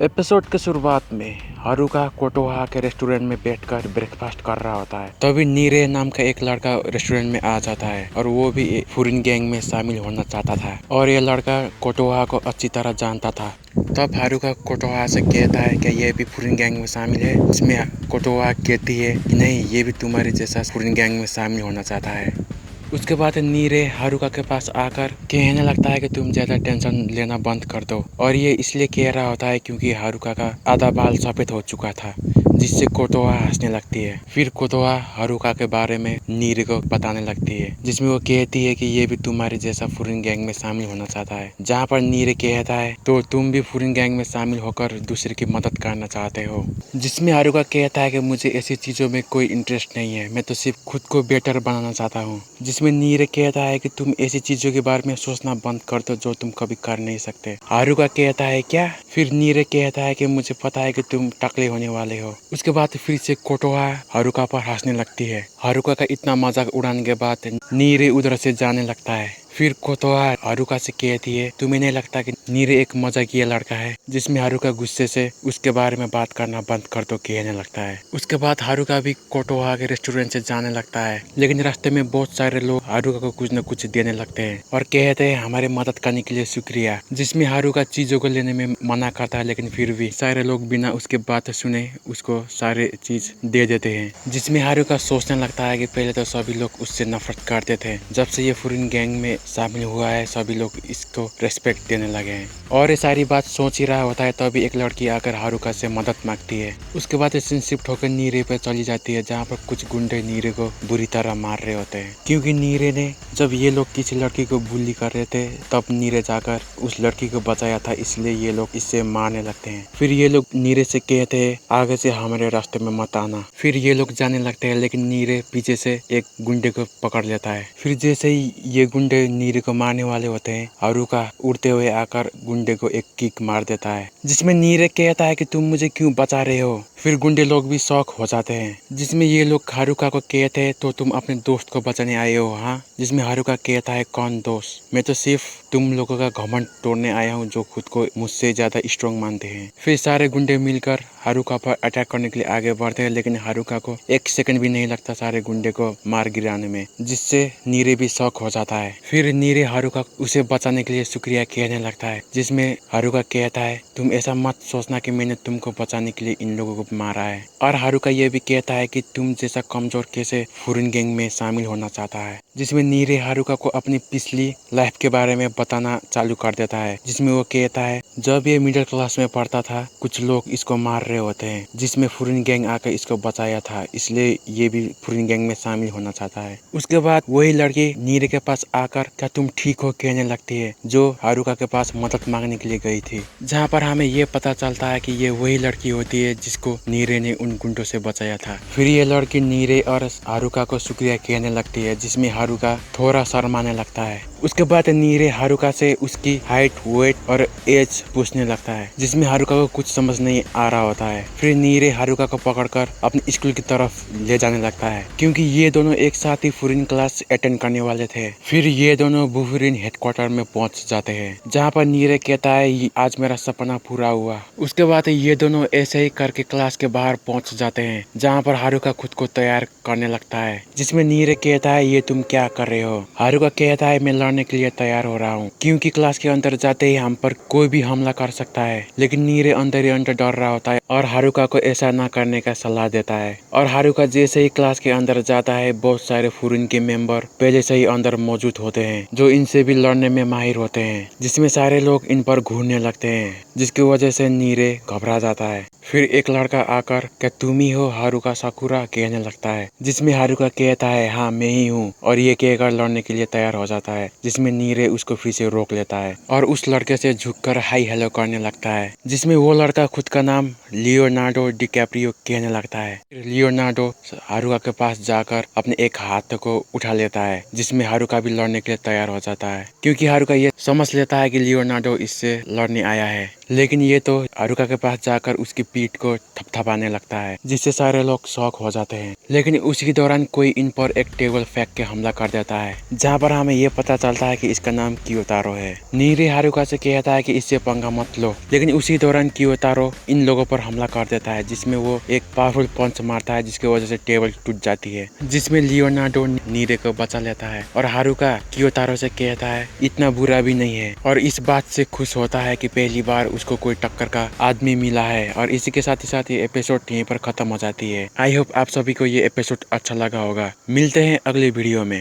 Episode के शुरुआत में हारुका कोटोहा के रेस्टोरेंट में बैठकर ब्रेकफास्ट कर रहा होता है। तभी नीरे नाम का एक लड़का रेस्टोरेंट में आ जाता है और वो भी फूरिन गैंग में शामिल होना चाहता था और ये लड़का कोटोहा को अच्छी तरह जानता था। तब हारुका कोटोहा से कहता है कि ये भी फूरिन गैंग में शामिल है। इसमें कोटोहा कहती है कि नहीं, ये भी तुम्हारी जैसा फूरिन गैंग में शामिल होना चाहता है। उसके बाद नीरे हारुका के पास आकर कहने लगता है कि तुम ज़्यादा टेंशन लेना बंद कर दो, और ये इसलिए कह रहा होता है क्योंकि हारुका का आधा बाल सफ़ेद हो चुका था, जिससे कोटोहा हंसने लगती है। फिर कोटोहा हारुका के बारे में नीरे को बताने लगती है, जिसमें वो कहती है कि ये भी तुम्हारे जैसा फूरिन गैंग में शामिल होना चाहता है। जहाँ पर नीरे कहता है तो तुम भी फूरिन गैंग में शामिल होकर दूसरे की मदद करना चाहते हो, जिसमें हारुका कहता है कि मुझे ऐसी चीज़ों में कोई इंटरेस्ट नहीं है, मैं तो सिर्फ खुद को बेटर बनाना चाहता हूँ। जिसमें नीरे कहता है कि तुम ऐसी चीज़ों के बारे में सोचना बंद कर दो जो तुम कभी कर नहीं सकते। हारुका कहता है क्या? फिर नीरे कहता है कि मुझे पता है कि तुम टकले होने वाले हो। उसके बाद फिर से कोटोहा हारुका पर हंसने लगती है। हारुका का इतना मजाक उड़ाने के बाद नीरे उधर से जाने लगता है। फिर कोटोहा हारुका से कहती है तुम्हें नहीं लगता कि नीरे एक मजाकिया लड़का है? जिसमें हारुका गुस्से से उसके बारे में बात करना बंद कर दो कहने लगता है। उसके बाद हारुका भी कोटोहा के रेस्टोरेंट से जाने लगता है, लेकिन रास्ते में बहुत सारे लोग हारुका को कुछ न कुछ देने लगते हैं और कहते हैं हमारे मदद करने के लिए शुक्रिया। जिसमें हारुका चीजों को लेने में मना करता है, लेकिन फिर भी सारे लोग बिना उसके बात सुने उसको सारे चीज दे देते हैं। जिसमें हारुका सोचने लगता है कि पहले तो सभी लोग उससे नफरत करते थे, जब से ये फूरिन गैंग में शामिल हुआ है सभी लोग इसको रेस्पेक्ट देने लगे हैं। और ये सारी बात सोच ही रहा होता है तभी एक लड़की आकर हारुका से मदद मांगती है। उसके बाद सीन शिफ्ट होकर नीरे पे चली जाती है, जहाँ पर कुछ गुंडे नीरे को बुरी तरह मार रहे होते हैं, क्योंकि नीरे ने जब ये लोग किसी लड़की को बुली कर रहे थे तब नीरे जाकर उस लड़की को बचाया था, इसलिए ये लोग इससे मारने लगते हैं। फिर ये लोग नीरे से कहते हैं आगे से हमारे रास्ते में मत आना। फिर ये लोग जाने लगते हैं, लेकिन नीरे पीछे से एक गुंडे को पकड़ लेता है। फिर जैसे ही ये गुंडे नीरे को मारने वाले होते हैं, हारुका उड़ते हुए आकर गुंडे को एक किक मार देता है, जिसमें नीरे कहता है कि तुम मुझे क्यों बचा रहे हो। फिर गुंडे लोग भी शौक हो जाते हैं, जिसमें ये लोग हारुका को कहते हैं तो तुम अपने दोस्त को बचाने आए हो हाँ? जिसमें हारुका कहता है कौन दोस्त, मैं तो सिर्फ तुम लोगों का घमंड तोड़ने आया हूँ जो खुद को मुझसे ज्यादा स्ट्रॉन्ग मानते हैं। फिर सारे गुंडे मिलकर हारुका पर अटैक करने के लिए आगे बढ़ते हैं, लेकिन हारुका को एक सेकंड भी नहीं लगता सारे गुंडे को मार गिराने में, जिससे नीरे भी शौक हो जाता है। फिर नीरे हारुका उसे बचाने के लिए शुक्रिया कहने लगता है, जिसमें हारुका कहता है तुम ऐसा मत सोचना कि मैंने तुमको बचाने के लिए इन लोगों को मारा है। और हारुका ये भी कहता है कि तुम जैसा कमजोर कैसे फूरिन गैंग में शामिल होना चाहता है। जिसमें नीरे हारुका को अपनी पिछली लाइफ के बारे में बताना चालू कर देता है, जिसमें वो कहता है जब ये मिडिल क्लास में पढ़ता था कुछ लोग इसको मार रहे होते हैं, जिसमें फूरिन गैंग आकर इसको बचाया था, इसलिए ये भी फूरिन गैंग में शामिल होना चाहता है। उसके बाद वही लड़की नीरे के पास आकर क्या तुम ठीक हो कहने लगती है, जो हारुका के पास मदद मांगने के लिए गई थी। जहाँ पर हमें ये पता चलता है कि ये वही लड़की होती है जिसको नीरे ने उन गुंडों से बचाया था। फिर ये लड़की नीरे और हारुका को शुक्रिया कहने लगती है, जिसमें हारुका थोड़ा शर्माने लगता है। उसके बाद नीरे हारुका से उसकी हाइट, वेट और एज पूछने लगता है, जिसमें हारुका को कुछ समझ नहीं आ रहा होता है। फिर नीरे हारुका को पकड़कर अपने स्कूल की तरफ ले जाने लगता है, क्योंकि ये दोनों एक साथ ही फूरिन क्लास अटेंड करने वाले थे। फिर ये दोनों बुफुरिन हेडक्वार्टर में पहुंच जाते हैं, जहाँ पर नीरे कहता है आज मेरा सपना पूरा हुआ। उसके बाद ये दोनों ऐसे ही करके क्लास के बाहर पहुंच जाते हैं, जहाँ पर हारुका खुद को तैयार करने लगता है, जिसमें नीरे कहता है ये तुम क्या कर रहे हो? हारुका कहता है मैं लड़ने के लिए तैयार हो रहा हूँ, क्योंकि क्लास के अंदर जाते ही हम पर कोई भी हमला कर सकता है। लेकिन नीरे अंदर ही अंदर डर रहा होता है और हारुका को ऐसा ना करने का सलाह देता है। और हारुका जैसे ही क्लास के अंदर जाता है, बहुत सारे फूरिन के मेंबर पहले से ही अंदर मौजूद होते हैं, जो इनसे भी लड़ने में माहिर होते हैं, जिसमें सारे लोग इन पर घूरने लगते हैं, जिसकी वजह से नीरे घबरा जाता है। फिर एक लड़का आकर क्या तुम ही हो हारुका साकुरा कहने लगता है, जिसमें हारुका कहता है हाँ मैं ही हूँ, और ये कहकर लड़ने के लिए तैयार हो जाता है, जिसमें नीरे उसको फिर से रोक लेता है और उस लड़के से झुककर हाई हेलो करने लगता है, जिसमें वो लड़का खुद का नाम लियोनार्डो डिकैप्रियो कहने लगता है। लियोनार्डो हारुका के पास जाकर अपने एक हाथ को उठा लेता है, जिसमें हारुका भी लड़ने के लिए तैयार हो जाता है, क्योंकि हारुका ये समझ लेता है कि लियोनार्डो इससे लड़ने आया है। लेकिन ये तो हारुका के पास जाकर उसकी पीठ को थपथपाने लगता है, जिससे सारे लोग शॉक हो जाते हैं। लेकिन उसी दौरान कोई इन पर एक टेबल फेंक के हमला हमला कर देता है, जहाँ पर हमें ये पता चलता है कि इसका नाम क्योतारो है। नीरे हारुका से कहता है कि इससे पंगा मत लो, लेकिन उसी दौरान क्योतारो इन लोगों पर हमला कर देता है, जिसमें वो एक पावरफुल पंच मारता है जिसकी वजह से टेबल टूट जाती है, जिसमें लियोनार्डो नीरे को बचा लेता है। और हारुका क्योतारो से कहता है इतना बुरा भी नहीं है, और इस बात से खुश होता है कि पहली बार उसको कोई टक्कर का आदमी मिला है। और इसी के साथ ही ये एपिसोड यहीं पर खत्म हो जाती है। आई होप आप सभी को ये एपिसोड अच्छा लगा होगा। मिलते हैं अगले वीडियो में।